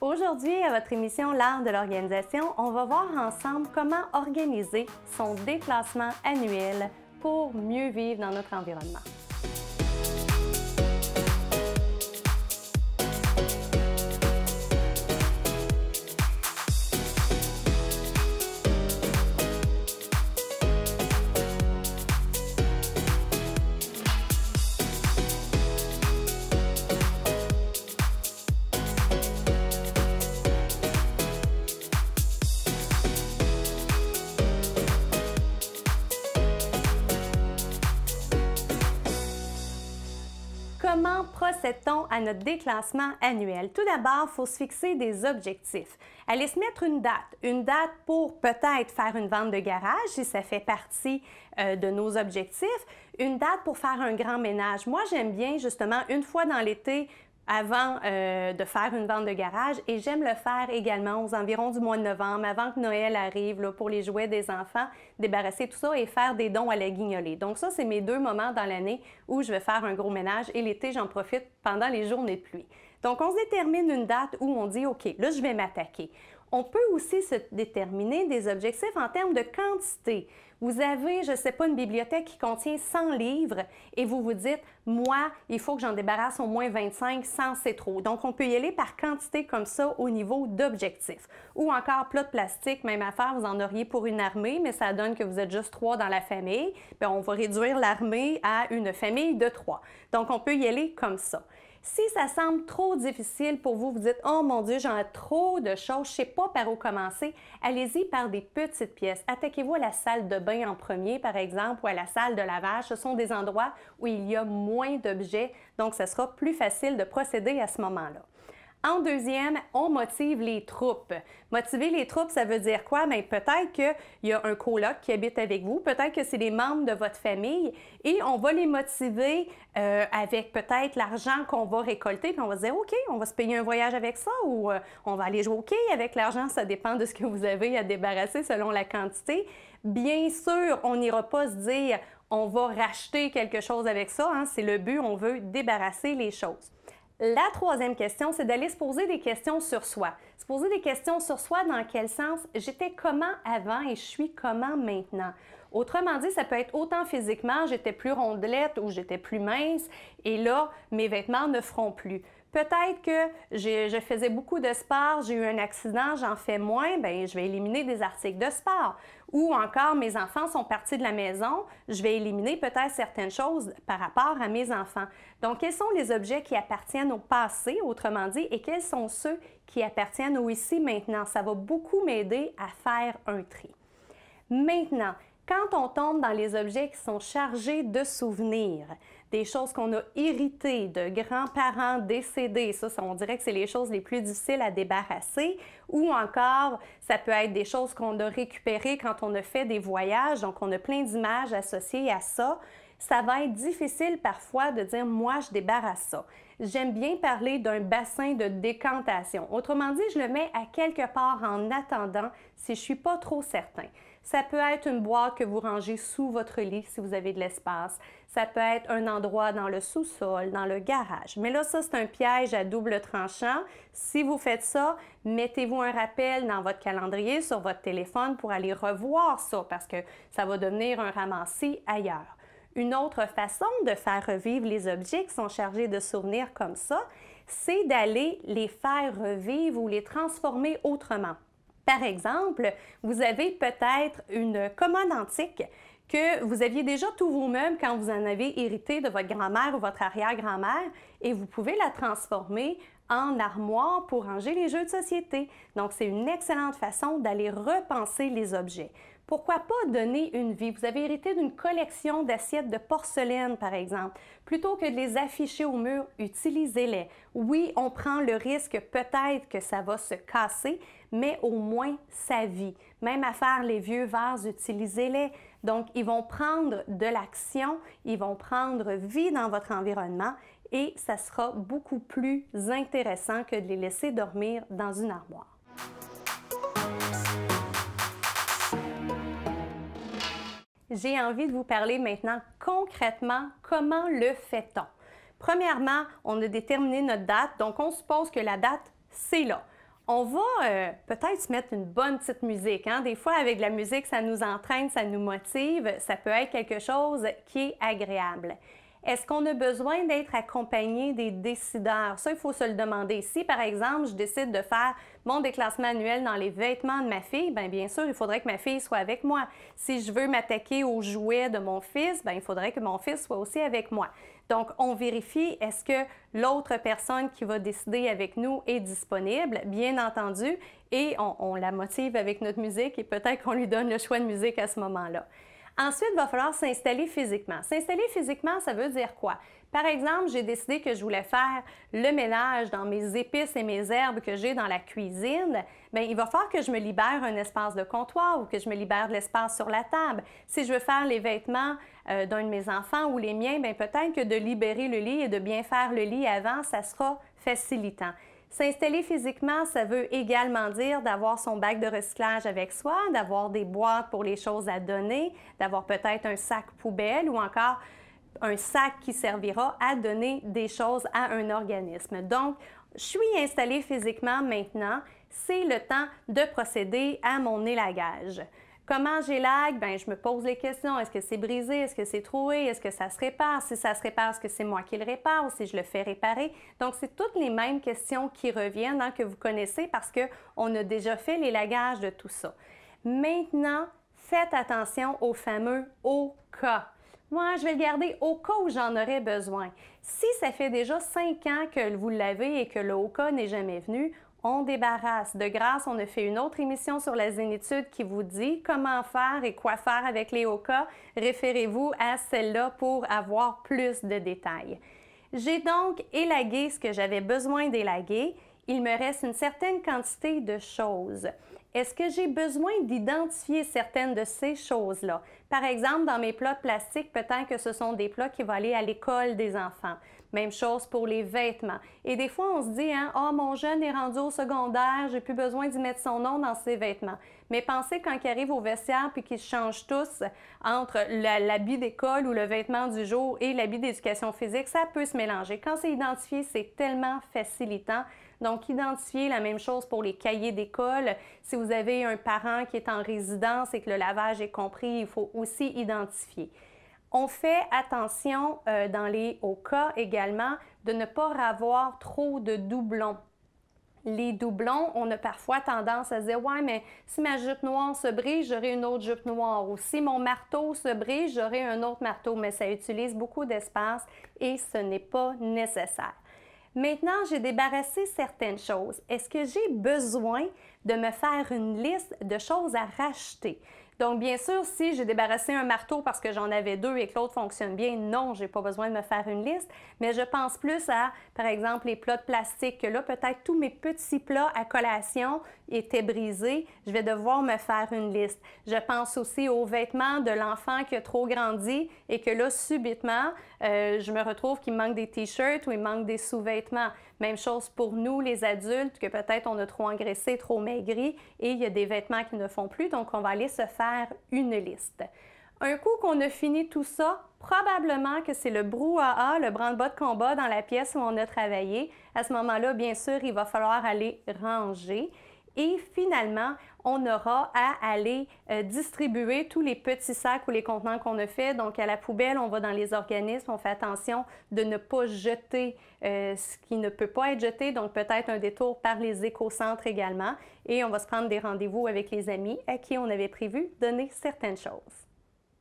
Aujourd'hui, à votre émission L'art de l'organisation, on va voir ensemble comment organiser son déplacement annuel pour mieux vivre dans notre environnement. Comment procède-t-on à notre déclassement annuel? Tout d'abord, il faut se fixer des objectifs. Allez se mettre une date pour peut-être faire une vente de garage, si ça fait partie de nos objectifs, une date pour faire un grand ménage. Moi, j'aime bien justement une fois dans l'été, avant de faire une vente de garage, et j'aime le faire également aux environs du mois de novembre, avant que Noël arrive, là, pour les jouets des enfants, débarrasser tout ça et faire des dons à la guignolée. Donc ça, c'est mes deux moments dans l'année où je vais faire un gros ménage, et l'été, j'en profite pendant les journées de pluie. Donc on se détermine une date où on dit « OK, là, je vais m'attaquer ». On peut aussi se déterminer des objectifs en termes de quantité. Vous avez, je ne sais pas, une bibliothèque qui contient 100 livres et vous vous dites « Moi, il faut que j'en débarrasse au moins 25, 100 c'est trop ». Donc, on peut y aller par quantité comme ça au niveau d'objectifs. Ou encore plat de plastique, même affaire, vous en auriez pour une armée, mais ça donne que vous êtes juste 3 dans la famille. Bien, on va réduire l'armée à une famille de 3. Donc, on peut y aller comme ça. Si ça semble trop difficile pour vous, vous dites « Oh mon Dieu, j'en ai trop de choses, je ne sais pas par où commencer », allez-y par des petites pièces. Attaquez-vous à la salle de bain en premier, par exemple, ou à la salle de lavage. Ce sont des endroits où il y a moins d'objets, donc ce sera plus facile de procéder à ce moment-là. En deuxième, on motive les troupes. Motiver les troupes, ça veut dire quoi? Bien, peut-être qu'il y a un coloc qui habite avec vous, peut-être que c'est les membres de votre famille et on va les motiver avec peut-être l'argent qu'on va récolter, puis on va se dire, OK, on va se payer un voyage avec ça ou on va aller jouer au quai avec l'argent, ça dépend de ce que vous avez à débarrasser selon la quantité. Bien sûr, on n'ira pas se dire, on va racheter quelque chose avec ça, hein, c'est le but, on veut débarrasser les choses. La troisième question, c'est d'aller se poser des questions sur soi. Se poser des questions sur soi dans quel sens? J'étais comment avant et je suis comment maintenant? Autrement dit, ça peut être autant physiquement, j'étais plus rondelette ou j'étais plus mince et là, mes vêtements ne feront plus. Peut-être que je faisais beaucoup de sport, j'ai eu un accident, j'en fais moins, bien, je vais éliminer des articles de sport. Ou encore, mes enfants sont partis de la maison, je vais éliminer peut-être certaines choses par rapport à mes enfants. Donc, quels sont les objets qui appartiennent au passé, autrement dit, et quels sont ceux qui appartiennent au ici maintenant? Ça va beaucoup m'aider à faire un tri. Maintenant, quand on tombe dans les objets qui sont chargés de souvenirs, des choses qu'on a héritées de grands-parents décédés, ça, on dirait que c'est les choses les plus difficiles à débarrasser, ou encore, ça peut être des choses qu'on a récupérées quand on a fait des voyages, donc on a plein d'images associées à ça. Ça va être difficile parfois de dire « moi, je débarrasse ça ». J'aime bien parler d'un bassin de décantation. Autrement dit, je le mets à quelque part en attendant si je ne suis pas trop certain. Ça peut être une boîte que vous rangez sous votre lit si vous avez de l'espace. Ça peut être un endroit dans le sous-sol, dans le garage. Mais là, ça, c'est un piège à double tranchant. Si vous faites ça, mettez-vous un rappel dans votre calendrier, sur votre téléphone pour aller revoir ça parce que ça va devenir un ramassis ailleurs. Une autre façon de faire revivre les objets qui sont chargés de souvenirs comme ça, c'est d'aller les faire revivre ou les transformer autrement. Par exemple, vous avez peut-être une commode antique que vous aviez déjà tous vos meubles quand vous en avez hérité de votre grand-mère ou votre arrière-grand-mère et vous pouvez la transformer en armoire pour ranger les jeux de société. Donc, c'est une excellente façon d'aller repenser les objets. Pourquoi pas donner une vie? Vous avez hérité d'une collection d'assiettes de porcelaine, par exemple. Plutôt que de les afficher au mur, utilisez-les. Oui, on prend le risque peut-être que ça va se casser, mais au moins ça vit. Même à faire les vieux vases, utilisez-les. Donc, ils vont prendre de l'action, ils vont prendre vie dans votre environnement et ça sera beaucoup plus intéressant que de les laisser dormir dans une armoire. J'ai envie de vous parler maintenant concrètement comment le fait-on. Premièrement, on a déterminé notre date, donc on suppose que la date, c'est là. On va peut-être se mettre une bonne petite musique. Hein? Des fois, avec la musique, ça nous entraîne, ça nous motive, ça peut être quelque chose qui est agréable. Est-ce qu'on a besoin d'être accompagné des décideurs? Ça, il faut se le demander. Si, par exemple, je décide de faire mon déclassement annuel dans les vêtements de ma fille, bien sûr, il faudrait que ma fille soit avec moi. Si je veux m'attaquer aux jouets de mon fils, il faudrait que mon fils soit aussi avec moi. Donc, on vérifie, est-ce que l'autre personne qui va décider avec nous est disponible, bien entendu, et on la motive avec notre musique et peut-être qu'on lui donne le choix de musique à ce moment-là. Ensuite, il va falloir s'installer physiquement. S'installer physiquement, ça veut dire quoi? Par exemple, j'ai décidé que je voulais faire le ménage dans mes épices et mes herbes que j'ai dans la cuisine. Bien, il va falloir que je me libère un espace de comptoir ou que je me libère de l'espace sur la table. Si je veux faire les vêtements d'un de mes enfants ou les miens, bien, peut-être que de libérer le lit et de bien faire le lit avant, ça sera facilitant. S'installer physiquement, ça veut également dire d'avoir son bac de recyclage avec soi, d'avoir des boîtes pour les choses à donner, d'avoir peut-être un sac poubelle ou encore un sac qui servira à donner des choses à un organisme. Donc, je suis installée physiquement maintenant, c'est le temps de procéder à mon élagage. Comment j'élague? Bien, je me pose les questions. Est-ce que c'est brisé? Est-ce que c'est troué? Est-ce que ça se répare? Si ça se répare, est-ce que c'est moi qui le répare ou si je le fais réparer? Donc, c'est toutes les mêmes questions qui reviennent, hein, que vous connaissez parce qu'on a déjà fait l'élagage de tout ça. Maintenant, faites attention au fameux « au cas ». Moi, je vais le garder au cas où j'en aurais besoin. Si ça fait déjà 5 ans que vous l'avez et que le « au cas » n'est jamais venu, on débarrasse. De grâce, on a fait une autre émission sur la zénitude qui vous dit comment faire et quoi faire avec les OCA. Référez-vous à celle-là pour avoir plus de détails. J'ai donc élagué ce que j'avais besoin d'élaguer. Il me reste une certaine quantité de choses. Est-ce que j'ai besoin d'identifier certaines de ces choses-là? Par exemple, dans mes plats de plastique, peut-être que ce sont des plats qui vont aller à l'école des enfants. Même chose pour les vêtements. Et des fois, on se dit, hein, « Ah, mon jeune est rendu au secondaire, j'ai plus besoin d'y mettre son nom dans ses vêtements. » Mais pensez quand ils arrivent au vestiaire puis qu'ils se changent tous entre l'habit d'école ou le vêtement du jour et l'habit d'éducation physique, ça peut se mélanger. Quand c'est identifié, c'est tellement facilitant. Donc, identifier la même chose pour les cahiers d'école. Si vous avez un parent qui est en résidence et que le lavage est compris, il faut aussi identifier. On fait attention dans les OCA également de ne pas avoir trop de doublons. Les doublons, on a parfois tendance à se dire « Ouais, mais si ma jupe noire se brise, j'aurai une autre jupe noire. » Ou si mon marteau se brise, j'aurai un autre marteau. Mais ça utilise beaucoup d'espace et ce n'est pas nécessaire. Maintenant, j'ai débarrassé certaines choses. Est-ce que j'ai besoin de me faire une liste de choses à racheter? Donc, bien sûr, si j'ai débarrassé un marteau parce que j'en avais 2 et que l'autre fonctionne bien, non, je n'ai pas besoin de me faire une liste, mais je pense plus à, par exemple, les plats de plastique, que là, peut-être tous mes petits plats à collation étaient brisés, je vais devoir me faire une liste. Je pense aussi aux vêtements de l'enfant qui a trop grandi et que là, subitement, je me retrouve qu'il me manque des t-shirts ou il me manque des sous-vêtements. Même chose pour nous, les adultes, que peut-être on a trop engraissé, trop maigri et il y a des vêtements qui ne font plus, donc on va aller se faire une liste. Un coup qu'on a fini tout ça, probablement que c'est le brouhaha, le branle-bas de combat dans la pièce où on a travaillé. À ce moment-là, bien sûr, il va falloir aller ranger. Et finalement, on aura à aller distribuer tous les petits sacs ou les contenants qu'on a fait. Donc, à la poubelle, on va dans les organismes, on fait attention de ne pas jeter ce qui ne peut pas être jeté. Donc, peut-être un détour par les écocentres également. Et on va se prendre des rendez-vous avec les amis à qui on avait prévu donner certaines choses.